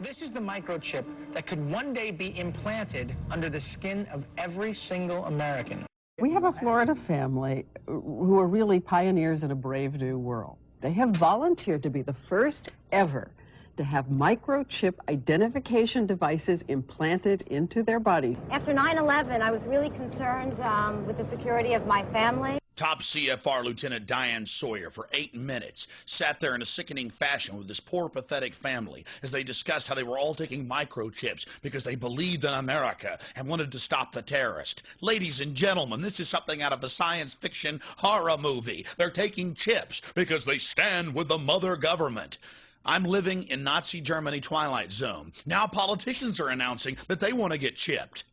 This is the microchip that could one day be implanted under the skin of every single American. We have a Florida family who are really pioneers in a brave new world. They have volunteered to be the first ever to have microchip identification devices implanted into their body. After 9/11, I was really concerned with the security of my family. Top CFR Lieutenant Diane Sawyer for 8 minutes sat there in a sickening fashion with this poor, pathetic family as they discussed how they were all taking microchips because they believed in America and wanted to stop the terrorists. Ladies and gentlemen, this is something out of a science fiction horror movie. They're taking chips because they stand with the mother government. I'm living in Nazi Germany Twilight Zone. Now politicians are announcing that they want to get chipped.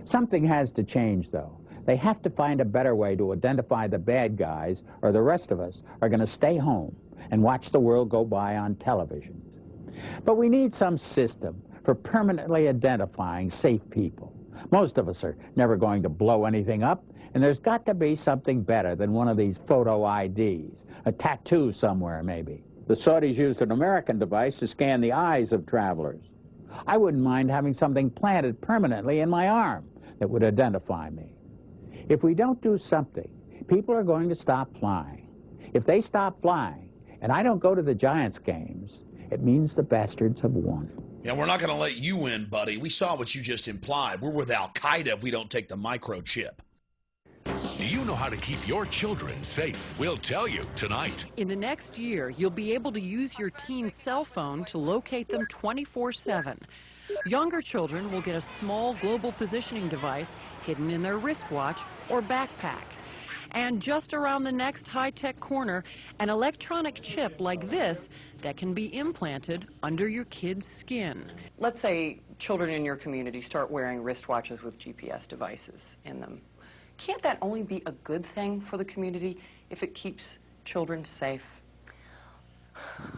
Something has to change, though. They have to find a better way to identify the bad guys, or the rest of us are going to stay home and watch the world go by on television. But we need some system for permanently identifying safe people. Most of us are never going to blow anything up, and there's got to be something better than one of these photo IDs, a tattoo somewhere maybe. The Saudis used an American device to scan the eyes of travelers. I wouldn't mind having something planted permanently in my arm that would identify me. If we don't do something, people are going to stop flying. If they stop flying, and I don't go to the Giants games, it means the bastards have won. Yeah, we're not going to let you win, buddy. We saw what you just implied. We're with Al-Qaeda if we don't take the microchip. Do you know how to keep your children safe? We'll tell you tonight. In the next year, you'll be able to use your teen's cell phone to locate them 24/7. Younger children will get a small global positioning device hidden in their wristwatch or backpack. And just around the next high-tech corner, an electronic chip like this that can be implanted under your kid's skin. Let's say children in your community start wearing wristwatches with GPS devices in them. Can't that only be a good thing for the community if it keeps children safe?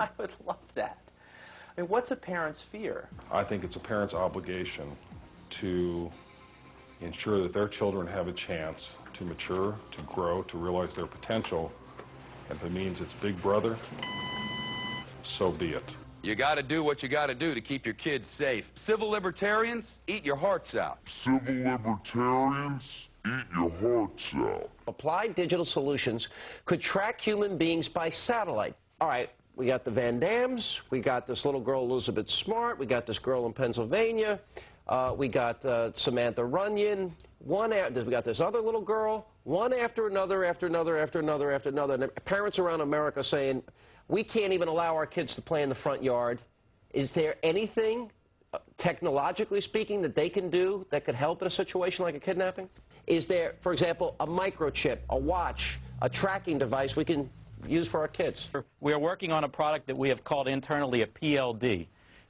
I would love that. I mean, what's a parent's fear? I think it's a parent's obligation to ensure that their children have a chance to mature, to grow, to realize their potential. And if it means it's Big Brother, so be it. You got to do what you got to do to keep your kids safe. Civil libertarians, eat your hearts out. Civil libertarians, eat your hearts out. Applied digital solutions could track human beings by satellite. All right, we got the Van Dams, we got this little girl Elizabeth Smart, we got this girl in Pennsylvania, we got Samantha Runyon, we got this other little girl, one after another, after another, after another, after another. And parents around America saying, we can't even allow our kids to play in the front yard. Is there anything, technologically speaking, that they can do that could help in a situation like a kidnapping? Is there, for example, a microchip, a watch, a tracking device we can use for our kids? We are working on a product that we have called internally a PLD.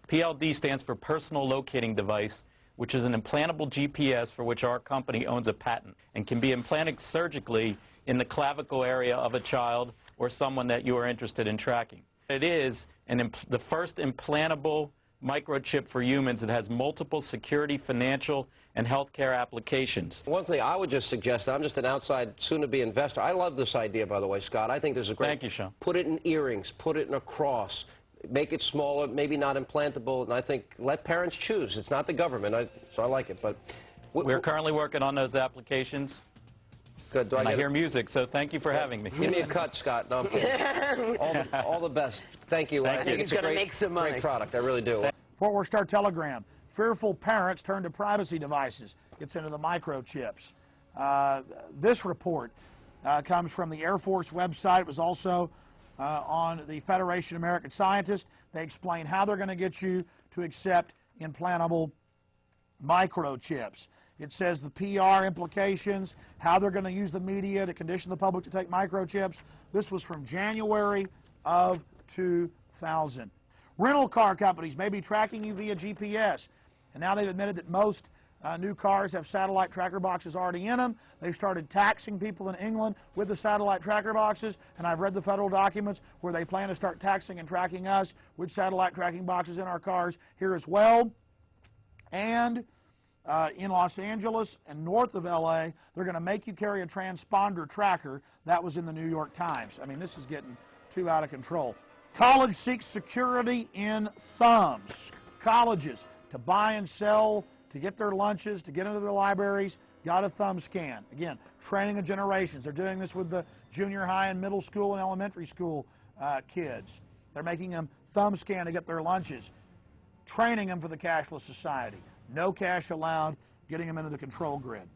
PLD stands for Personal Locating Device, which is an implantable GPS for which our company owns a patent and can be implanted surgically in the clavicle area of a child or someone that you are interested in tracking. It is the first implantable microchip for humans that has multiple security, financial, and healthcare applications. One thing I would just suggest, I'm just an outside, soon-to-be investor. I love this idea, by the way, Scott. I think there's a great... Thank you, Sean. Put it in earrings, put it in a cross, make it smaller, maybe not implantable, and I think let parents choose. It's not the government, so I like it. But we're currently working on those applications. Good. I hear music, so thank you for having me. Give me a cut, Scott. No, I'm kidding. all the best. Thank you. Thank I think you. it's a great product. I really do. Fort Worth Star Telegram. Fearful parents turn to privacy devices. Gets into the microchips. This report comes from the Air Force website. It was also on the Federation of American Scientists. They explain how they're going to get you to accept implantable microchips. It says the PR implications, how they're going to use the media to condition the public to take microchips. This was from January of 2000. Rental car companies may be tracking you via GPS. And now they've admitted that most new cars have satellite tracker boxes already in them. They've started taxing people in England with the satellite tracker boxes. And I've read the federal documents where they plan to start taxing and tracking us with satellite tracking boxes in our cars here as well. And in Los Angeles and north of LA, they're going to make you carry a transponder tracker. That was in the New York Times. I mean, this is getting too out of control. College seeks security in thumbs. Colleges, to buy and sell, to get their lunches, to get into their libraries, got a thumb scan. Again, training of generations. They're doing this with the junior high and middle school and elementary school kids. They're making them thumb scan to get their lunches, training them for the cashless society. No cash allowed, getting them into the control grid.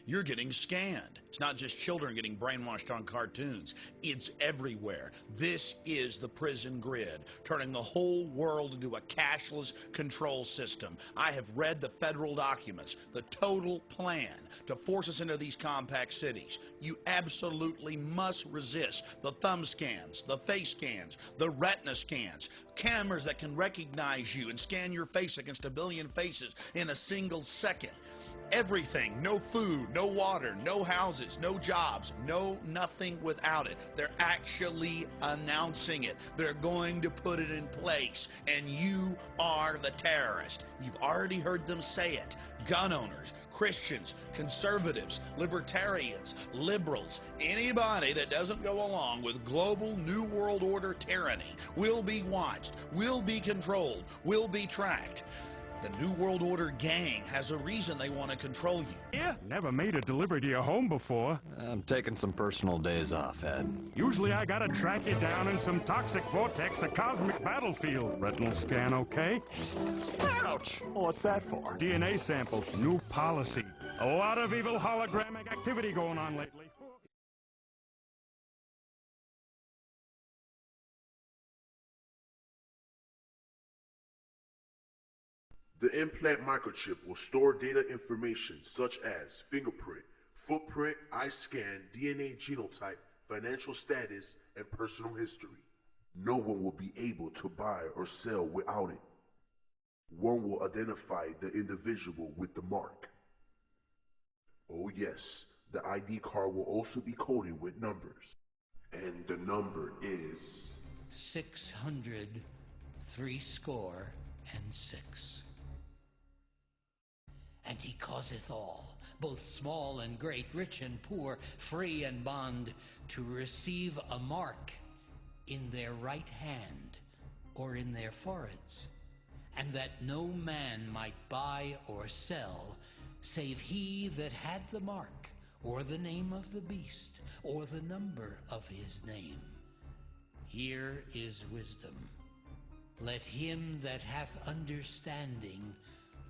You're getting scanned. It's not just children getting brainwashed on cartoons. It's everywhere. This is the prison grid, turning the whole world into a cashless control system. I have read the federal documents, the total plan to force us into these compact cities. You absolutely must resist the thumb scans, the face scans, the retina scans, cameras that can recognize you and scan your face against a billion faces in a single second. Everything, no food, no water, no houses, no jobs, no nothing without it. They're actually announcing it. They're going to put it in place, and you are the terrorist. You've already heard them say it. Gun owners, Christians, conservatives, libertarians, liberals, anybody that doesn't go along with global New World Order tyranny will be watched, will be controlled, will be tracked. The New World Order gang has a reason they want to control you. Yeah, never made a delivery to your home before. I'm taking some personal days off, Ed. Usually I gotta track you down in some toxic vortex, a cosmic battlefield. Retinal scan, okay? Ouch! What's that for? DNA sample, new policy. A lot of evil hologramic activity going on lately. The implant microchip will store data information such as fingerprint, footprint, eye scan, DNA genotype, financial status, and personal history. No one will be able to buy or sell without it. One will identify the individual with the mark. Oh yes, the ID card will also be coded with numbers. And the number is 600 threescore and 6. And he causeth all, both small and great, rich and poor, free and bond, to receive a mark in their right hand or in their foreheads, and that no man might buy or sell, save he that had the mark, or the name of the beast, or the number of his name. Here is wisdom. Let him that hath understanding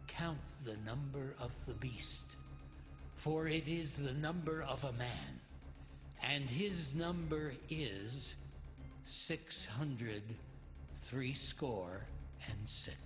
count the number of the beast, for it is the number of a man, and his number is 600 threescore and 6.